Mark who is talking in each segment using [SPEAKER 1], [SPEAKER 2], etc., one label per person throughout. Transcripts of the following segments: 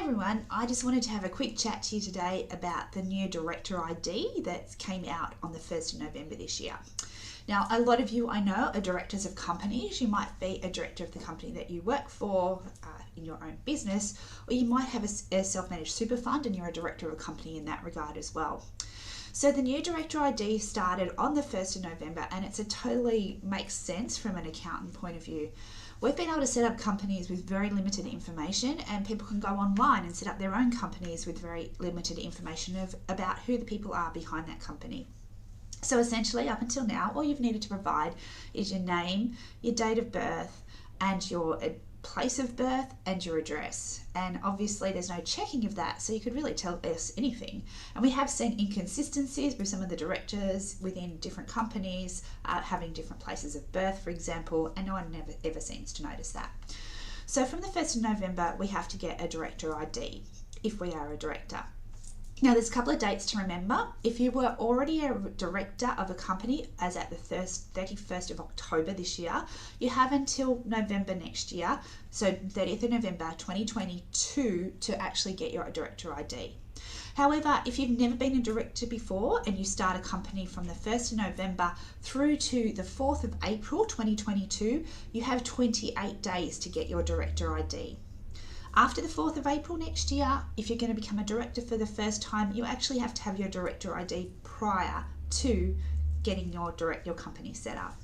[SPEAKER 1] everyone, I just wanted to have a quick chat to you today about the new Director ID that came out on the 1st of November this year. Now, a lot of you I know are directors of companies. You might be a director of the company that you work for in your own business, or you might have a self-managed super fund and you're a director of a company in that regard as well. So the new Director ID started on the 1st of November and it totally makes sense from an accountant point of view. We've been able to set up companies with very limited information, and people can go online and set up their own companies with very limited information about who the people are behind that company. So essentially, up until now, all you've needed to provide is your name, your date of birth, and your place of birth and your address. And obviously there's no checking of that, so you could really tell us anything. And we have seen inconsistencies with some of the directors within different companies having different places of birth, for example, and no one ever seems to notice that. So from the 1st of November, we have to get a Director ID if we are a director. Now, there's a couple of dates to remember. If you were already a director of a company as at the 31st of October this year, you have until November next year, so 30th of November 2022, to actually get your Director ID. However, if you've never been a director before and you start a company from the 1st of November through to the 4th of April 2022, you have 28 days to get your Director ID. After the 4th of April next year, if you're going to become a director for the first time, you actually have to have your Director ID prior to getting your company set up.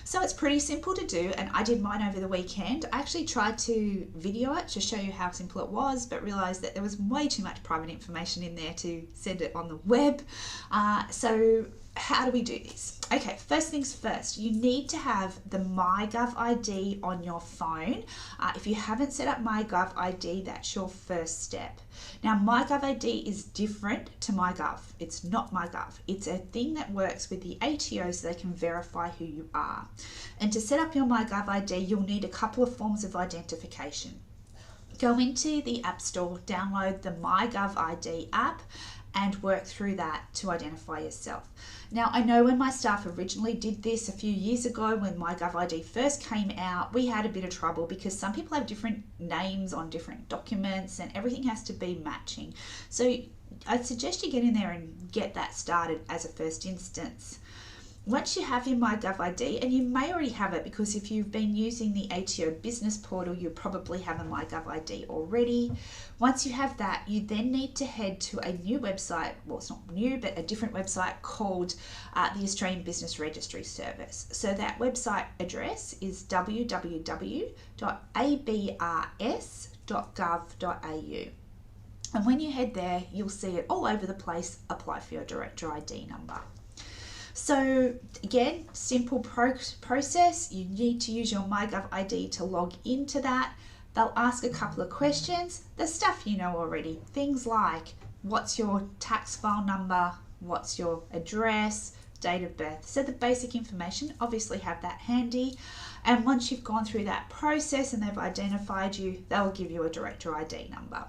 [SPEAKER 1] So it's pretty simple to do, and I did mine over the weekend. I actually tried to video it to show you how simple it was, but realised that there was way too much private information in there to send it on the web. So how do we do this? Okay, first things first, you need to have the MyGov ID on your phone. If you haven't set up MyGov ID, that's your first step. Now, MyGov ID is different to MyGov. It's not MyGov. It's a thing that works with the ATO so they can verify who you are. And to set up your MyGov ID, you'll need a couple of forms of identification. Go into the App Store, download the MyGov ID app, and work through that to identify yourself. Now, I know when my staff originally did this a few years ago, when MyGov ID first came out, we had a bit of trouble because some people have different names on different documents and everything has to be matching. So I'd suggest you get in there and get that started as a first instance. Once you have your MyGov ID, and you may already have it because if you've been using the ATO business portal, you probably have a MyGov ID already. Once you have that, you then need to head to a new website, well, it's not new, but a different website called the Australian Business Registry Service. So that website address is www.abrs.gov.au. And when you head there, you'll see it all over the place, apply for your Director ID number. So again, simple process. You need to use your MyGov ID to log into that. They'll ask a couple of questions, the stuff you know already. Things like, what's your tax file number? What's your address? Date of birth. So the basic information, obviously have that handy. And once you've gone through that process and they've identified you, they'll give you a Director ID number.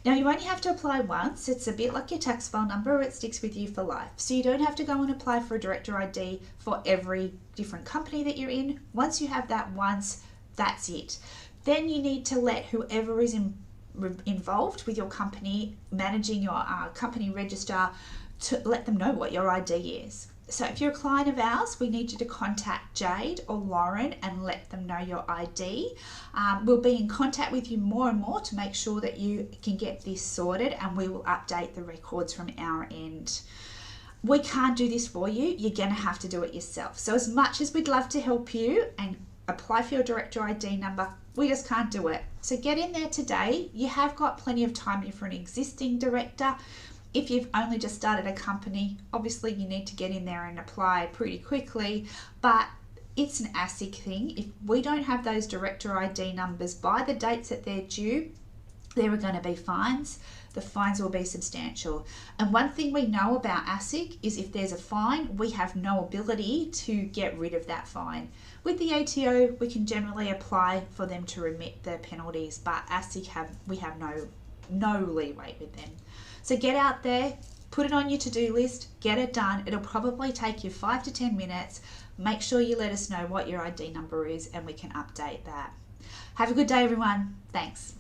[SPEAKER 1] Now, you only have to apply once. It's a bit like your tax file number, it sticks with you for life. So you don't have to go and apply for a Director ID for every different company that you're in. Once you have that once, that's it. Then you need to let whoever is involved with your company, managing your company register, to let them know what your ID is. So if you're a client of ours, we need you to contact Jade or Lauren and let them know your ID. We'll be in contact with you more and more to make sure that you can get this sorted, and we will update the records from our end. We can't do this for you. You're going to have to do it yourself. So as much as we'd love to help you and apply for your Director ID number, we just can't do it. So get in there today. You have got plenty of time if you're an existing director. If you've only just started a company, obviously you need to get in there and apply pretty quickly, but it's an ASIC thing. If we don't have those Director ID numbers by the dates that they're due, there are going to be fines. The fines will be substantial. And one thing we know about ASIC is if there's a fine, we have no ability to get rid of that fine. With the ATO, we can generally apply for them to remit the penalties, but ASIC we have no leeway with them. So get out there, put it on your to-do list, get it done. It'll probably take you 5 to 10 minutes. Make sure you let us know what your ID number is and we can update that. Have a good day, everyone. Thanks.